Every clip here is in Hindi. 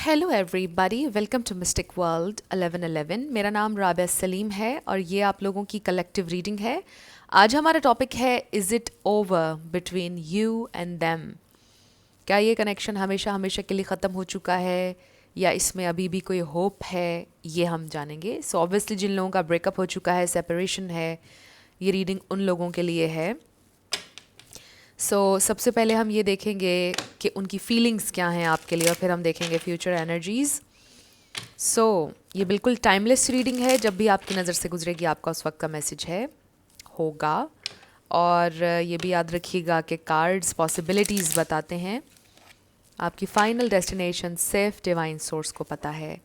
Hello everybody, welcome to mystic world 1111। मेरा नाम राबिया सलीम है और ये आप लोगों की कलेक्टिव रीडिंग है। आज हमारा टॉपिक है is it over between you and them. क्या ये कनेक्शन हमेशा हमेशा के लिए ख़त्म हो चुका है या इसमें अभी भी कोई होप है, ये हम जानेंगे। सो ऑब्वियसली जिन लोगों का ब्रेकअप हो चुका है, सेपरेशन है, ये रीडिंग उन लोगों के लिए है। सबसे पहले हम ये देखेंगे कि उनकी फीलिंग्स क्या हैं आपके लिए और फिर हम देखेंगे फ्यूचर एनर्जीज़। ये बिल्कुल टाइमलेस रीडिंग है। जब भी आपकी नज़र से गुजरेगी आपका उस वक्त का मैसेज है होगा। और ये भी याद रखिएगा कि कार्ड्स पॉसिबिलिटीज़ बताते हैं। आपकी फ़ाइनल डेस्टिनेशन सिर्फ डिवाइन सोर्स को पता है,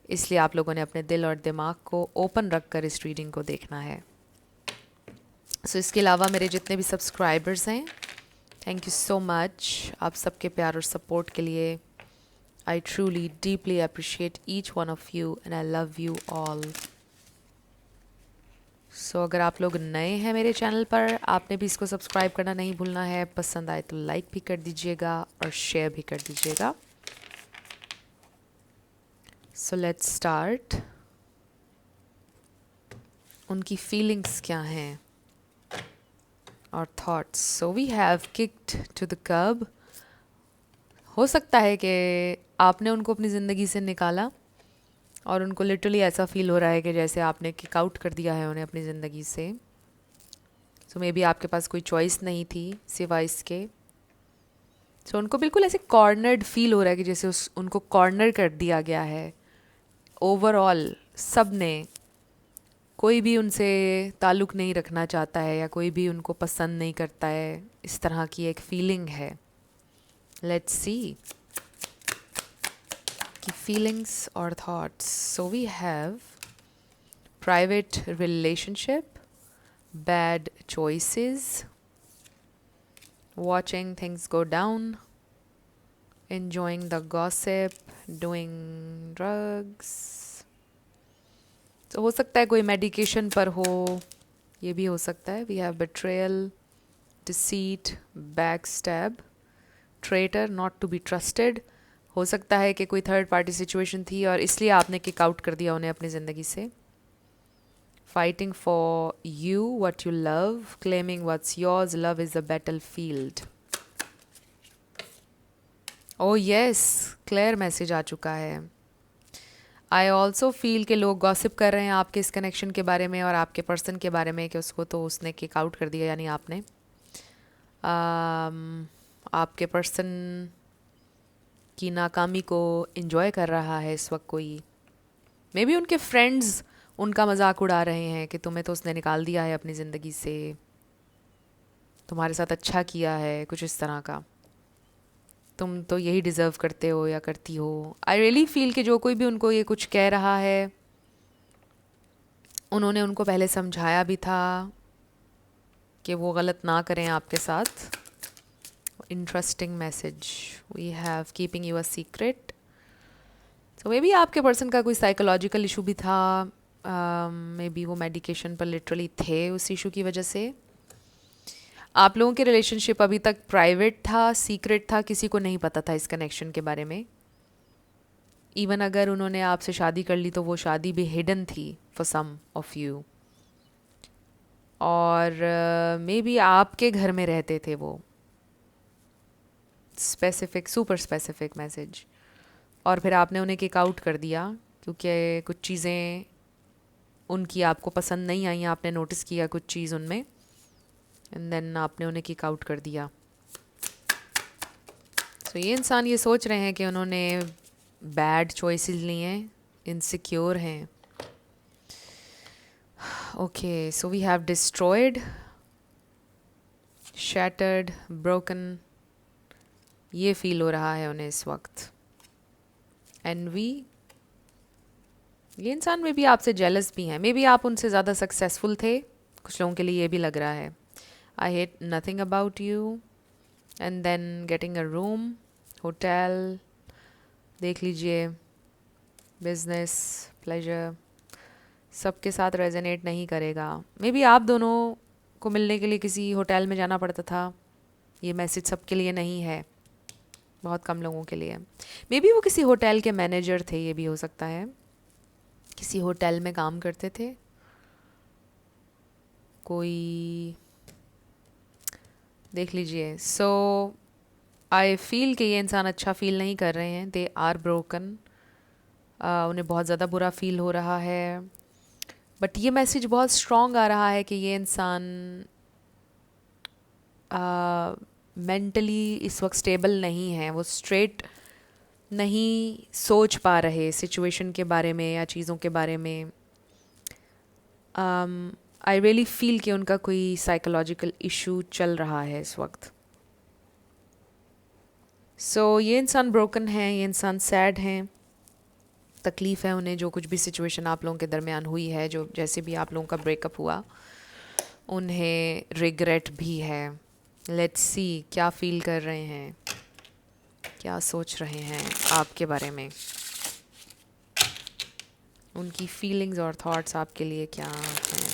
इसलिए आप लोगों ने अपने दिल और दिमाग को ओपन रख कर इस रीडिंग को देखना है। इसके अलावा मेरे जितने भी सब्सक्राइबर्स हैं, थैंक यू सो मच आप सबके प्यार और सपोर्ट के लिए। I truly deeply appreciate each one of you and I love you all. अगर आप लोग नए हैं मेरे चैनल पर, आपने भी इसको सब्सक्राइब करना नहीं भूलना है। पसंद आए तो लाइक भी कर दीजिएगा और शेयर भी कर दीजिएगा। Let's start. उनकी फीलिंग्स क्या हैं और thoughts. We have kicked to the curb. हो सकता है कि आपने उनको अपनी ज़िंदगी से निकाला और उनको लिटरली ऐसा फील हो रहा है कि जैसे आपने किक आउट कर दिया है उन्हें अपनी ज़िंदगी से। मे बी आपके पास कोई चॉइस नहीं थी सिवाय इसके। उनको बिल्कुल ऐसे कॉर्नर्ड फील हो रहा है कि जैसे उनको कॉर्नर कर दिया गया है। ओवरऑल सब ने, कोई भी उनसे ताल्लुक़ नहीं रखना चाहता है या कोई भी उनको पसंद नहीं करता है, इस तरह की एक फीलिंग है। लेट्स सी कि फीलिंग्स और thoughts. We have private relationship, bad choices, watching things go down, enjoying the gossip, doing drugs। हो सकता है कोई मेडिकेशन पर हो, ये भी हो सकता है। We have betrayal, deceit, backstab, traitor, not to be trusted। हो सकता है कि कोई थर्ड पार्टी सिचुएशन थी और इसलिए आपने किक आउट कर दिया उन्हें अपनी ज़िंदगी से। Fighting for you, what you love, claiming what's yours, love is a battlefield। Oh yes, clear message आ चुका है। आई ऑल्सो फील के लोग गॉसिप कर रहे हैं आपके इस कनेक्शन के बारे में और आपके पर्सन के बारे में कि उसको तो उसने किक आउट कर दिया, यानी आपने। आपके पर्सन की नाकामी को इन्जॉय कर रहा है इस वक्त कोई। मे बी उनके फ्रेंड्स उनका मजाक उड़ा रहे हैं कि तुम्हें तो उसने निकाल दिया है अपनी ज़िंदगी से, तुम्हारे साथ अच्छा किया है, कुछ इस तरह का। तुम तो यही डिज़र्व करते हो या करती हो। आई रियली फील कि जो कोई भी उनको ये कुछ कह रहा है, उन्होंने उनको पहले समझाया भी था कि वो गलत ना करें आपके साथ। Interesting message. We have keeping you a secret. Maybe आपके पर्सन का कोई साइकोलॉजिकल इशू भी था। मे बी वो मेडिकेशन पर लिटरली थे उस इशू की वजह से। आप लोगों के रिलेशनशिप अभी तक प्राइवेट था, सीक्रेट था, किसी को नहीं पता था इस कनेक्शन के बारे में। इवन अगर उन्होंने आपसे शादी कर ली तो वो शादी भी हिडन थी फॉर सम ऑफ यू। और मे बी आपके घर में रहते थे वो। Specific, super specific message. और फिर आपने उन्हें किक आउट कर दिया क्योंकि कुछ चीज़ें उनकी आपको पसंद नहीं आई। आपने नोटिस किया कुछ चीज़ उनमें एंड देन आपने उन्हें किक आउट कर दिया। ये इंसान ये सोच रहे हैं कि उन्होंने बैड चॉइसेस ली हैं, इनसिक्योर हैं। Okay, we have destroyed, shattered, broken. ये फील हो रहा है उन्हें इस वक्त। एनवी, ये इंसान में भी आपसे जेलस भी हैं। मे बी आप उनसे ज़्यादा सक्सेसफुल थे, कुछ लोगों के लिए ये भी लग रहा है। I hate nothing about you and then getting a room, hotel, देख लीजिए, बिजनेस, प्लेजर, सबके साथ रेजोनेट नहीं करेगा। मे बी आप दोनों को मिलने के लिए किसी होटल में जाना पड़ता था। ये मैसेज सबके लिए नहीं है। बहुत कम लोगों के लिए। मे बी वो किसी होटल के मैनेजर थे, ये भी हो सकता है, किसी होटल में काम करते थे कोई, देख लीजिए। सो आई फील कि ये इंसान अच्छा फील नहीं कर रहे हैं, दे आर ब्रोकन, उन्हें बहुत ज़्यादा बुरा फील हो रहा है। बट ये मैसेज बहुत स्ट्रॉन्ग आ रहा है कि ये इंसान मेंटली इस वक्त स्टेबल नहीं है, वो स्ट्रेट नहीं सोच पा रहे सिचुएशन के बारे में या चीज़ों के बारे में। आई रियली फील कि उनका कोई साइकोलॉजिकल इशू चल रहा है इस वक्त। सो ये इंसान ब्रोकन है, ये इंसान सैड हैं, तकलीफ़ है उन्हें, जो कुछ भी सिचुएशन आप लोगों के दरमियान हुई है, जो जैसे भी आप लोगों का ब्रेकअप हुआ, उन्हें रिग्रेट भी है। लेट्स सी क्या फील कर रहे हैं, क्या सोच रहे हैं आपके बारे में, उनकी फीलिंग्स और थॉट्स आपके लिए क्या हैं।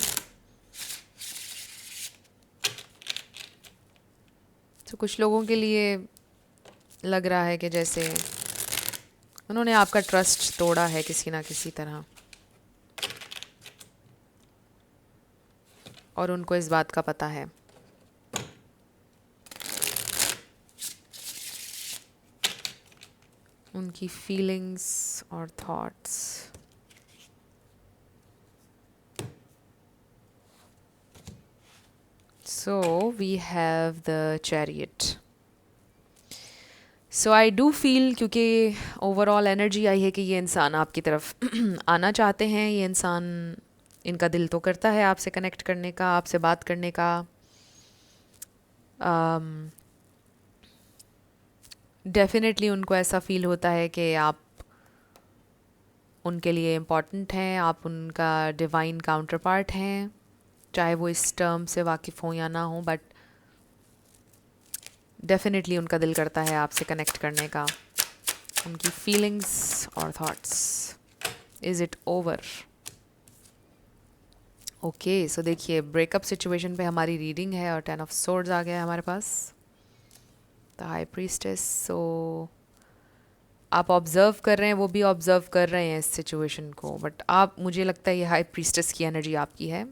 तो कुछ लोगों के लिए लग रहा है कि जैसे उन्होंने आपका ट्रस्ट तोड़ा है किसी ना किसी तरह, और उनको इस बात का पता है। उनकी फीलिंग्स और thoughts. So we have the chariot. So I do feel, क्योंकि ओवरऑल एनर्जी आई है कि ये इंसान आपकी तरफ आना चाहते हैं, ये इंसान, इनका दिल तो करता है आपसे कनेक्ट करने का, आपसे बात करने का। डेफिनेटली उनको ऐसा फील होता है कि आप उनके लिए इम्पॉर्टेंट हैं, आप उनका डिवाइन काउंटर पार्ट हैं, चाहे वो इस टर्म से वाकिफ़ हों या ना हो, बट डेफिनेटली उनका दिल करता है आपसे कनेक्ट करने का। उनकी फीलिंग्स और thoughts. Is it over? Okay, so देखिए ब्रेकअप सिचुएशन पे हमारी रीडिंग है और 10 ऑफ सोर्ड्स आ गया है हमारे पास, द हाई प्रीस्टेस। सो आप ऑब्ज़र्व कर रहे हैं, वो भी ऑब्ज़र्व कर रहे हैं इस सिचुएशन को, बट आप, मुझे लगता है ये हाई प्रीस्टेस की एनर्जी आपकी है,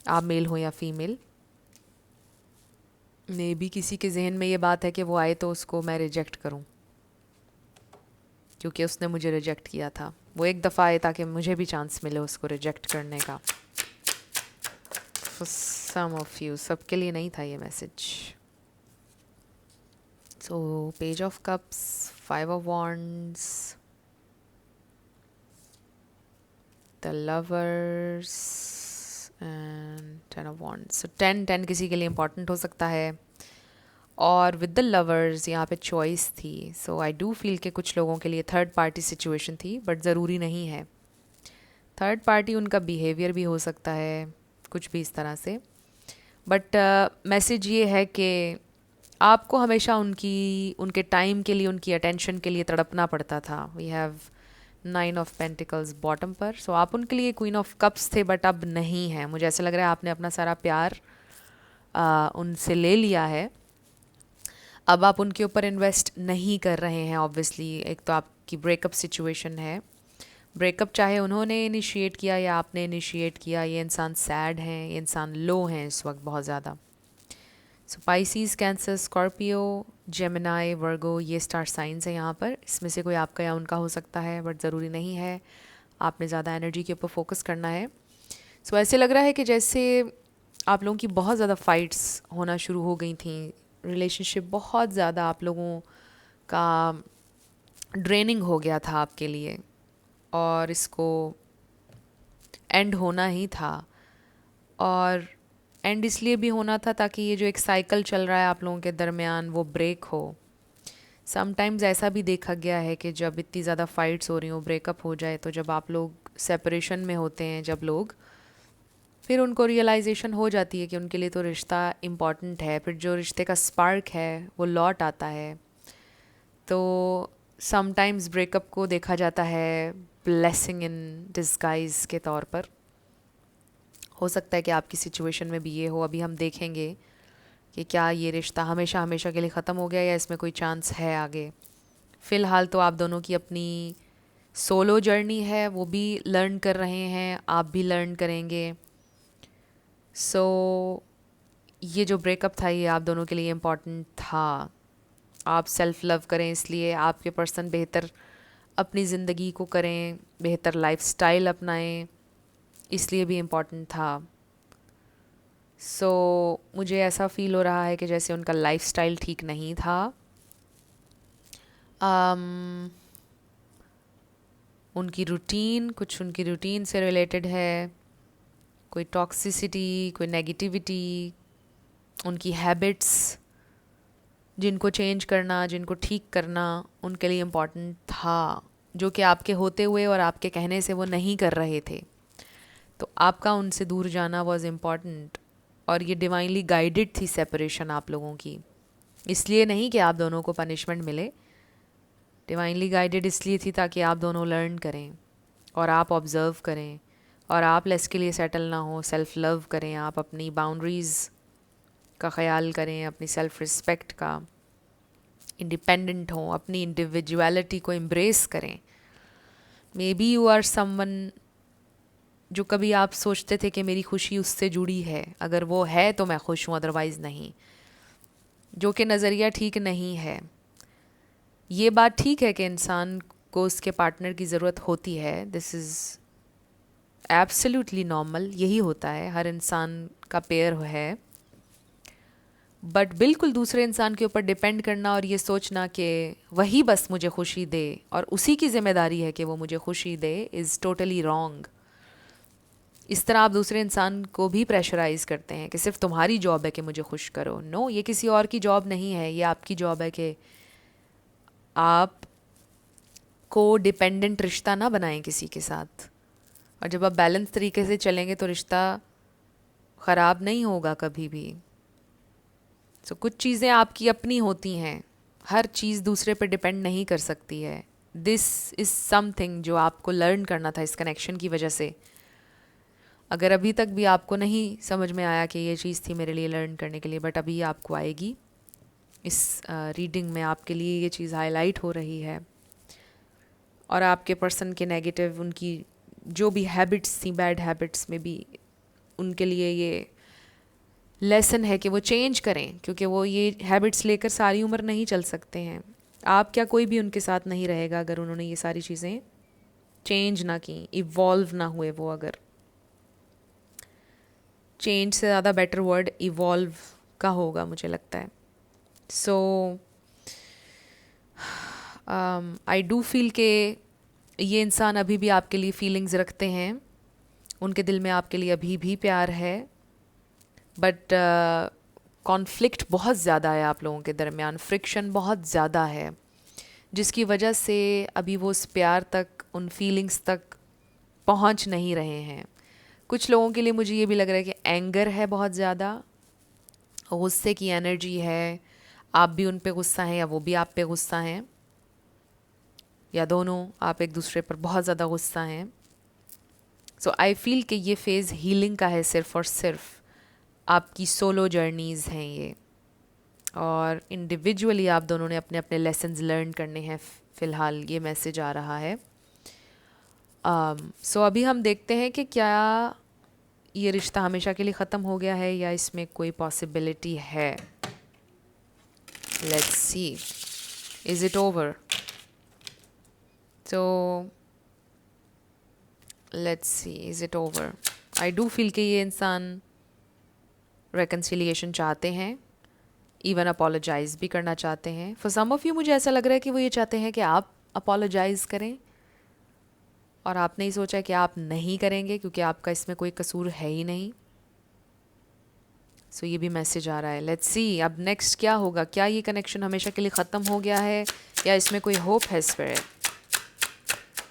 आप मेल हो या फीमेल। मे बी किसी के जहन में ये बात है कि वो आए तो उसको मैं रिजेक्ट करूं, क्योंकि उसने मुझे रिजेक्ट किया था। वो एक दफ़ा आए ताकि मुझे भी चांस मिले उसको रिजेक्ट करने का। फॉर सम ऑफ यू, सबके लिए नहीं था ये message. So page of cups, 5 of wands, the lovers and 10 of wands. So 10 किसी के लिए इम्पॉर्टेंट हो सकता है, और विद द लवर्स यहाँ पे चॉइस थी। सो आई डू फील कि कुछ लोगों के लिए थर्ड पार्टी सिचुएशन थी, बट ज़रूरी नहीं है। थर्ड पार्टी उनका बिहेवियर भी हो सकता है कुछ भी इस तरह से, बट मैसेज ये है कि आपको हमेशा उनके टाइम के लिए, उनकी अटेंशन के लिए तड़पना पड़ता था। We have 9 of pentacles bottom पर। सो आप उनके लिए क्वीन ऑफ कप्स थे, बट अब नहीं है। मुझे ऐसा लग रहा है आपने अपना सारा प्यार उनसे ले लिया है, अब आप उनके ऊपर इन्वेस्ट नहीं कर रहे हैं। ऑब्वियसली एक तो आपकी ब्रेकअप सिचुएशन है, ब्रेकअप चाहे उन्होंने इनिशिएट किया या आपने इनिशिएट किया, ये इंसान सैड हैं, ये इंसान लो हैं इस वक्त बहुत ज़्यादा। सो पाइसीज़, कैंसर, स्कॉर्पियो, जेमिनाई, वर्गो, ये स्टार साइंस हैं यहाँ पर। इसमें से कोई आपका या उनका हो सकता है, बट ज़रूरी नहीं है। आपने ज़्यादा एनर्जी के ऊपर फोकस करना है। सो ऐसे लग रहा है कि जैसे आप लोगों की बहुत ज़्यादा फाइट्स होना शुरू हो गई थी, रिलेशनशिप बहुत ज़्यादा आप लोगों का ड्रेनिंग हो गया था आपके लिए, और इसको एंड होना ही था। और एंड इसलिए भी होना था ताकि ये जो एक साइकिल चल रहा है आप लोगों के दरमियान वो ब्रेक हो। समटाइम्स ऐसा भी देखा गया है कि जब इतनी ज़्यादा फाइट्स हो रही हो, ब्रेकअप हो जाए, तो जब आप लोग सेपरेशन में होते हैं, जब लोग, फिर उनको रियलाइजेशन हो जाती है कि उनके लिए तो रिश्ता इम्पॉर्टेंट है, फिर जो रिश्ते का स्पार्क है वो लौट आता है। तो समटाइम्स ब्रेकअप को देखा जाता है ब्लेसिंग इन डिस्गाइज के तौर पर। हो सकता है कि आपकी सिचुएशन में भी ये हो, अभी हम देखेंगे कि क्या ये रिश्ता हमेशा हमेशा के लिए ख़त्म हो गया या इसमें कोई चांस है आगे। फ़िलहाल तो आप दोनों की अपनी सोलो जर्नी है, वो भी लर्न कर रहे हैं, आप भी लर्न करेंगे। सो ये जो ब्रेकअप था ये आप दोनों के लिए इम्पॉर्टेंट था। आप सेल्फ़ लव करें, इसलिए आपके पर्सन बेहतर अपनी ज़िंदगी को करें, बेहतर लाइफस्टाइल अपनाएं, इसलिए भी इम्पॉर्टेंट था। मुझे ऐसा फ़ील हो रहा है कि जैसे उनका लाइफस्टाइल ठीक नहीं था। उनकी रूटीन, कुछ उनकी रूटीन से रिलेटेड है, कोई टॉक्सिसिटी, कोई नेगेटिविटी, उनकी हैबिट्स जिनको चेंज करना, जिनको ठीक करना उनके लिए इम्पॉर्टेंट था, जो कि आपके होते हुए और आपके कहने से वो नहीं कर रहे थे। तो आपका उनसे दूर जाना वॉज इम्पॉर्टेंट, और ये डिवाइनली गाइडेड थी सेपरेशन आप लोगों की। इसलिए नहीं कि आप दोनों को पनिशमेंट मिले, डिवाइनली गाइडेड इसलिए थी ताकि आप दोनों लर्न करें और आप ऑब्ज़र्व करें और आप लेस के लिए सेटल ना हो, सेल्फ़ लव करें, आप अपनी बाउंड्रीज़ का ख़याल करें, अपनी सेल्फ़ रिस्पेक्ट का, इंडिपेंडेंट हों, अपनी इंडिविजुअलिटी को एम्ब्रेस करें। Maybe you are someone जो कभी आप सोचते थे कि मेरी खुशी उससे जुड़ी है, अगर वो है तो मैं खुश हूँ, अदरवाइज़ नहीं, जो कि नज़रिया ठीक नहीं है। ये बात ठीक है कि इंसान को उसके पार्टनर की ज़रूरत होती है, दिस इज़ एब्सोल्युटली नॉर्मल, यही होता है, हर इंसान का पेयर है। बट बिल्कुल दूसरे इंसान के ऊपर डिपेंड करना और ये सोचना कि वही बस मुझे खुशी दे और उसी की ज़िम्मेदारी है कि वो मुझे खुशी दे, इज़ टोटली रॉन्ग। इस तरह आप दूसरे इंसान को भी प्रेशराइज़ करते हैं कि सिर्फ तुम्हारी जॉब है कि मुझे खुश करो। नो, ये किसी और की जॉब नहीं है, ये आपकी जॉब है कि आप को डिपेंडेंट रिश्ता ना बनाएं किसी के साथ। और जब आप बैलेंस तरीके से चलेंगे तो रिश्ता ख़राब नहीं होगा कभी भी। कुछ चीज़ें आपकी अपनी होती हैं, हर चीज़ दूसरे पे डिपेंड नहीं कर सकती है। दिस इज़ समथिंग जो आपको लर्न करना था इस कनेक्शन की वजह से। अगर अभी तक भी आपको नहीं समझ में आया कि ये चीज़ थी मेरे लिए लर्न करने के लिए, बट अभी आपको आएगी। इस रीडिंग में आपके लिए ये चीज़ हाईलाइट हो रही है, और आपके पर्सन के नेगेटिव, उनकी जो भी हैबिट्स थी, बैड हैबिट्स में भी उनके लिए ये लेसन है कि वो चेंज करें, क्योंकि वो ये हैबिट्स लेकर सारी उम्र नहीं चल सकते हैं। आप क्या, कोई भी उनके साथ नहीं रहेगा अगर उन्होंने ये सारी चीज़ें चेंज ना की, इवॉल्व ना हुए वो। अगर चेंज से ज़्यादा बेटर वर्ड इवॉल्व का होगा मुझे लगता है। आई डू फील के ये इंसान अभी भी आपके लिए फीलिंग्स रखते हैं, उनके दिल में आपके लिए अभी भी प्यार है, बट कॉन्फ्लिक्ट बहुत ज़्यादा है आप लोगों के दरमियान, फ्रिक्शन बहुत ज़्यादा है, जिसकी वजह से अभी वो उस प्यार तक, उन फीलिंग्स तक पहुंच नहीं रहे हैं। कुछ लोगों के लिए मुझे ये भी लग रहा है कि एंगर है बहुत ज़्यादा, गुस्से की एनर्जी है, आप भी उन पे गुस्सा हैं या वो भी आप पे गुस्सा हैं, या दोनों आप एक दूसरे पर बहुत ज़्यादा गुस्सा हैं। आई फील कि ये फेज़ हीलिंग का है, सिर्फ और सिर्फ आपकी सोलो जर्नीज़ हैं ये, और इंडिविजुअली आप दोनों ने अपने अपने लेसन्स लर्न करने हैं। फ़िलहाल ये मैसेज आ रहा है। अभी हम देखते हैं कि क्या ये रिश्ता हमेशा के लिए ख़त्म हो गया है या इसमें कोई पॉसिबिलिटी है। Let's see, is it over? Let's see, is it over? I do feel कि ये इंसान रेकन्सिलिएशन चाहते हैं, इवन अपोलोजाइज़ भी करना चाहते हैं। फॉर सम ऑफ़ यू मुझे ऐसा लग रहा है कि वो ये चाहते हैं कि आप अपोलोजाइज़ करें, और आपने ही सोचा कि आप नहीं करेंगे क्योंकि आपका इसमें कोई कसूर है ही नहीं। ये भी मैसेज आ रहा है। लेट्स सी अब नेक्स्ट क्या होगा। क्या ये कनेक्शन हमेशा के लिए ख़त्म हो गया है या इसमें कोई होप है स्पिरिट?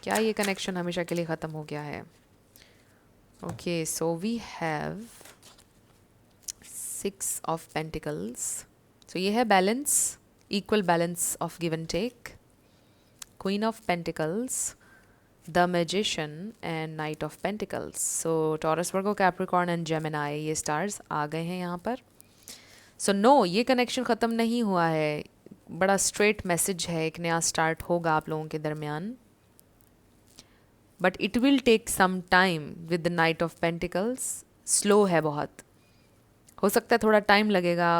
क्या ये कनेक्शन हमेशा के लिए ख़त्म हो गया है? Okay, so we have 6 of pentacles. ये है balance, equal balance of give and take. Queen of pentacles, the magician and knight of pentacles. Taurus, Virgo, Capricorn and Gemini, ये स्टार्स आ गए हैं यहाँ पर। सो नो, ये कनेक्शन ख़त्म नहीं हुआ है, बड़ा स्ट्रेट मैसेज है, एक नया स्टार्ट होगा आप लोगों के दरमियान, but it will take some time with the knight of pentacles. Slow है बहुत, हो सकता है थोड़ा टाइम लगेगा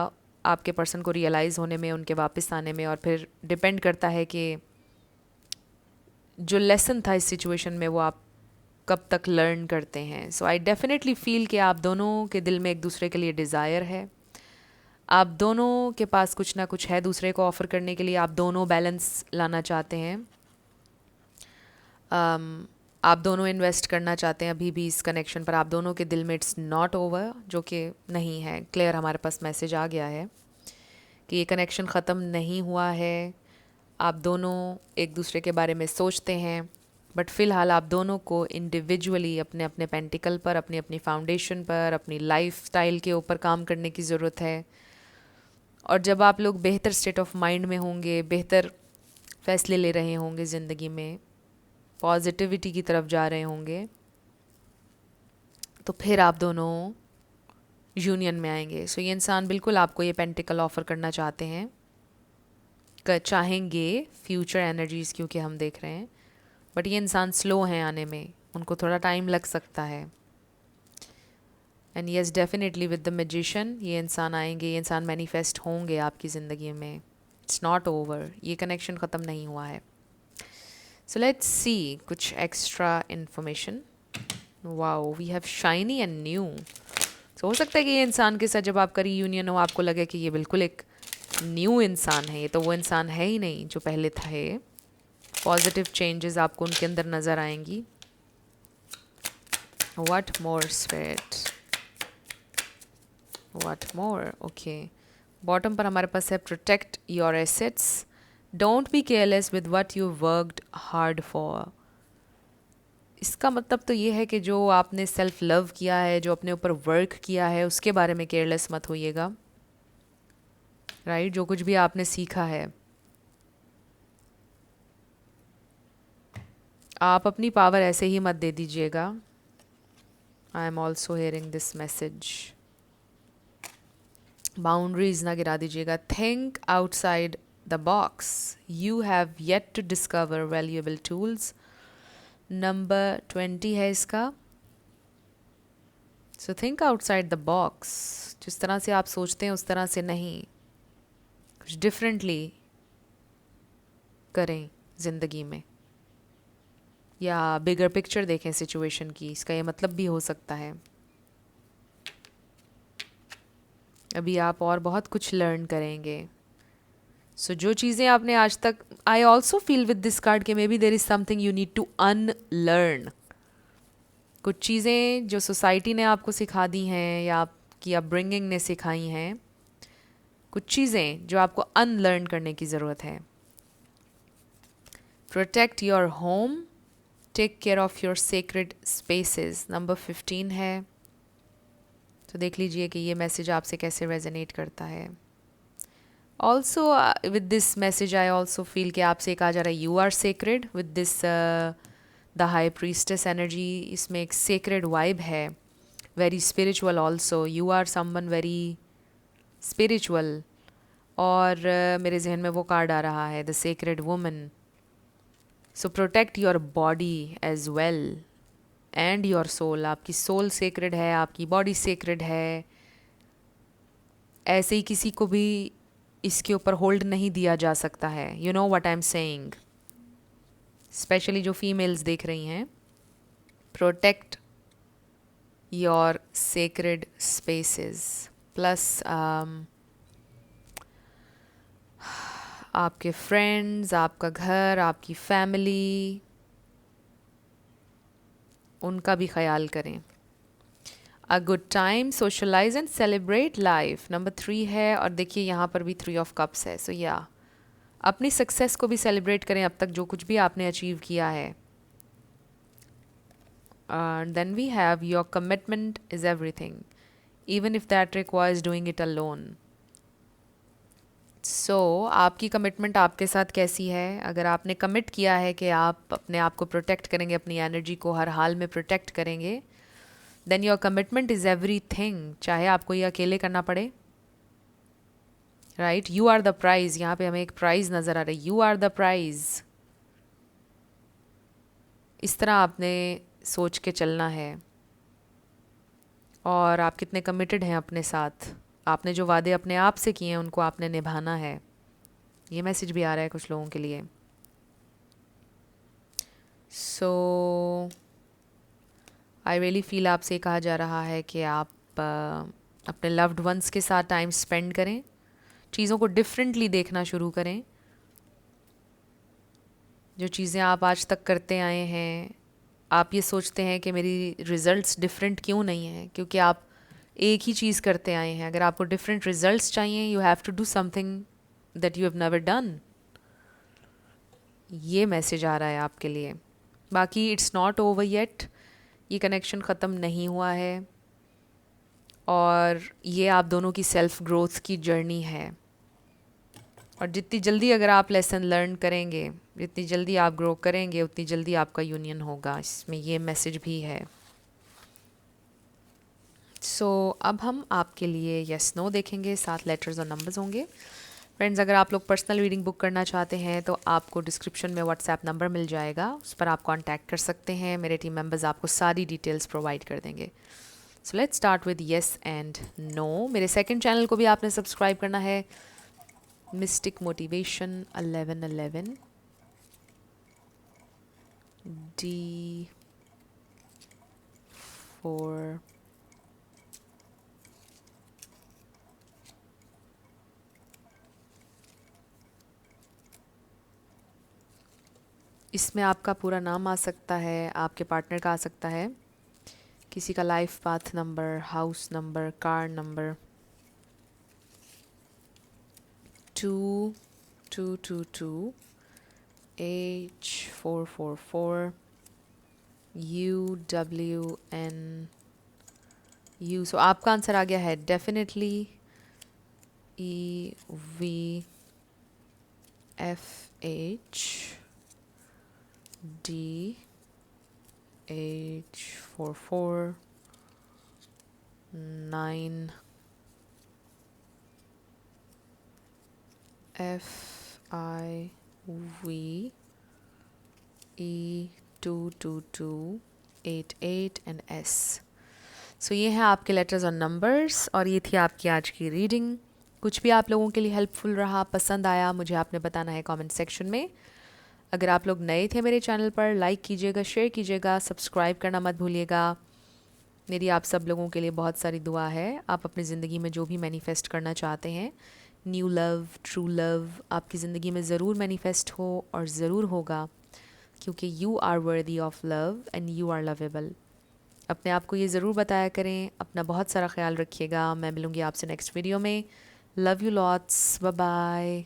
आपके पर्सन को रियलाइज़ होने में, उनके वापस आने में, और फिर डिपेंड करता है कि जो लेसन था इस सिचुएशन में वो आप कब तक लर्न करते हैं। सो आई डेफिनेटली फील कि आप दोनों के दिल में एक दूसरे के लिए डिज़ायर है, आप दोनों के पास कुछ ना कुछ है दूसरे को ऑफ़र करने के लिए, आप दोनों बैलेंस लाना चाहते हैं, आप दोनों इन्वेस्ट करना चाहते हैं अभी भी इस कनेक्शन पर, आप दोनों के दिल में इट्स नॉट ओवर, जो कि नहीं है। क्लियर हमारे पास मैसेज आ गया है कि ये कनेक्शन ख़त्म नहीं हुआ है, आप दोनों एक दूसरे के बारे में सोचते हैं, बट फ़िलहाल आप दोनों को इंडिविजुअली अपने अपने पेंटिकल पर, अपनी अपनी फाउंडेशन पर, अपनी लाइफ स्टाइल के ऊपर काम करने की ज़रूरत है। और जब आप लोग बेहतर स्टेट ऑफ माइंड में होंगे, बेहतर फ़ैसले ले रहे होंगे ज़िंदगी में, पॉजिटिविटी की तरफ जा रहे होंगे, तो फिर आप दोनों यूनियन में आएंगे। सो ये इंसान बिल्कुल आपको ये पेंटिकल ऑफ़र करना चाहते हैं, चाहेंगे फ्यूचर एनर्जीज़, क्योंकि हम देख रहे हैं, बट ये इंसान स्लो हैं आने में, उनको थोड़ा टाइम लग सकता है। And yes, definitely with the magician ये इंसान आएंगे, ये इंसान मैनिफेस्ट होंगे आपकी ज़िंदगी में। इट्स नॉट ओवर, ये कनेक्शन ख़त्म नहीं हुआ है। सो लेट्स सी कुछ extra information. Wow, we have shiny and new. So हो सकता है कि ये इंसान के साथ जब आपका रीयूनियन हो आपको लगे कि ये बिल्कुल एक न्यू इंसान है, ये तो वो इंसान है ही नहीं जो पहले था। ये पॉजिटिव चेंजेस आपको उनके अंदर नज़र आएंगी। What more spirit, what more. Okay, bottom पर हमारे पास है protect your assets, don't be careless with what you worked hard for. इसका मतलब तो ये है कि जो आपने सेल्फ लव किया है, जो अपने ऊपर वर्क किया है, उसके बारे में केयरलेस मत होइएगा, राइट? जो कुछ भी आपने सीखा है, आप अपनी पावर ऐसे ही मत दे दीजिएगा। I am also hearing this message. Boundaries ना गिरा दीजिएगा। Think outside the box, you have yet to discover valuable tools. Number 20 है इसका। So think outside the box, जिस तरह से आप सोचते हैं उस तरह से नहीं, कुछ डिफरेंटली करें ज़िंदगी में, या बिगर पिक्चर देखें सिचुएशन की, इसका ये मतलब भी हो सकता है। अभी आप और बहुत कुछ लर्न करेंगे। सो जो चीज़ें आपने आज तक, I also feel with this card के maybe there is something you need to unlearn. कुछ चीज़ें जो सोसाइटी ने आपको सिखा दी हैं या आपकी अपब्रिंगिंग ने सिखाई हैं, कुछ चीज़ें जो आपको अनलर्न करने की ज़रूरत है। Protect your home, take care of your sacred spaces, number 15 है। तो देख लीजिए कि ये मैसेज आपसे कैसे रेजोनेट करता है। Also with this message I also feel कि आपसे कहा जा रहा है you are sacred with this the high priestess energy. इसमें एक सेक्रेड वाइब है, very spiritual also. You are someone very spiritual. और मेरे जहन में वो कार्ड आ रहा है the sacred woman. So protect your body as well and your soul. आपकी सोल सेक्रेड है, आपकी बॉडी सेक्रेड है। ऐसे ही किसी को भी इसके ऊपर होल्ड नहीं दिया जा सकता है। You know what I am saying, specially जो फीमेल्स देख रही हैं। Protect your sacred spaces, plus आपके फ्रेंड्स, आपका घर, आपकी फैमिली, उनका भी ख्याल करें। A good time, socialize and celebrate life, number 3 है। और देखिए यहाँ पर भी 3 ऑफ कप्स है। सो या अपनी सक्सेस को भी सेलिब्रेट करें, अब तक जो कुछ भी आपने अचीव किया है। Then we have your commitment is everything, even if that requires doing it alone. So आपकी कमिटमेंट आपके साथ कैसी है? अगर आपने कमिट किया है कि आप अपने आप को प्रोटेक्ट करेंगे, अपनी एनर्जी को हर हाल में प्रोटेक्ट करेंगे, then your commitment is everything. चाहे आपको ये अकेले करना पड़े, right, you are the prize, यहाँ पे हमें एक प्राइज नज़र आ रहा है, यू आर द प्राइज। इस तरह आपने सोच के चलना है, और आप कितने कमिटेड हैं अपने साथ, आपने जो वादे अपने आप से किए हैं उनको आपने निभाना है। ये मैसेज भी आ रहा है कुछ लोगों के लिए। सो आई रियली फील आपसे कहा जा रहा है कि आप अपने लव्ड वंस के साथ टाइम स्पेंड करें, चीज़ों को डिफरेंटली देखना शुरू करें। जो चीज़ें आप आज तक करते आए हैं, आप ये सोचते हैं कि मेरी रिज़ल्ट्स डिफरेंट क्यों नहीं हैं, क्योंकि आप एक ही चीज़ करते आए हैं। अगर आपको डिफरेंट रिजल्ट्स चाहिए, you have to do something that you have never done. ये मैसेज आ रहा है आपके लिए। बाकी इट्स नॉट ओवर येट, ये कनेक्शन ख़त्म नहीं हुआ है, और ये आप दोनों की सेल्फ ग्रोथ की जर्नी है। और जितनी जल्दी अगर आप लेसन लर्न करेंगे, जितनी जल्दी आप ग्रो करेंगे, उतनी जल्दी आपका यूनियन होगा। इसमें ये मैसेज भी है। अब हम आपके लिए यस नो देखेंगे, 7 लेटर्स और नंबर्स होंगे। फ्रेंड्स, अगर आप लोग पर्सनल रीडिंग बुक करना चाहते हैं तो आपको डिस्क्रिप्शन में व्हाट्सएप नंबर मिल जाएगा, उस पर आप कांटेक्ट कर सकते हैं। मेरे टीम मेंबर्स आपको सारी डिटेल्स प्रोवाइड कर देंगे। So let's start with yes and no. मेरे सेकंड चैनल को भी आपने सब्सक्राइब करना है, मिस्टिक मोटिवेशन 1111 D4 इसमें आपका पूरा नाम आ सकता है, आपके पार्टनर का आ सकता है, किसी का life path number, house number, car number. 2222 H444 UWNU। सो आपका आंसर आ गया है definitely EVFH DH449FIVE22288 and S। सो ये हैं आपके लेटर्स और नंबर्स, और ये थी आपकी आज की रीडिंग। कुछ भी आप लोगों के लिए हेल्पफुल रहा, पसंद आया, मुझे आपने बताना है कमेंट सेक्शन में। अगर आप लोग नए थे मेरे चैनल पर, लाइक कीजिएगा, शेयर कीजिएगा, सब्सक्राइब करना मत भूलिएगा। मेरी आप सब लोगों के लिए बहुत सारी दुआ है। आप अपनी ज़िंदगी में जो भी मैनिफेस्ट करना चाहते हैं, न्यू लव, ट्रू लव, आपकी ज़िंदगी में ज़रूर मैनिफेस्ट हो, और ज़रूर होगा, क्योंकि you are worthy of love and you are lovable. अपने आप को ये ज़रूर बताया करें। अपना बहुत सारा ख्याल रखिएगा। मैं मिलूँगी आपसे नेक्स्ट वीडियो में। Love you lots, bye bye.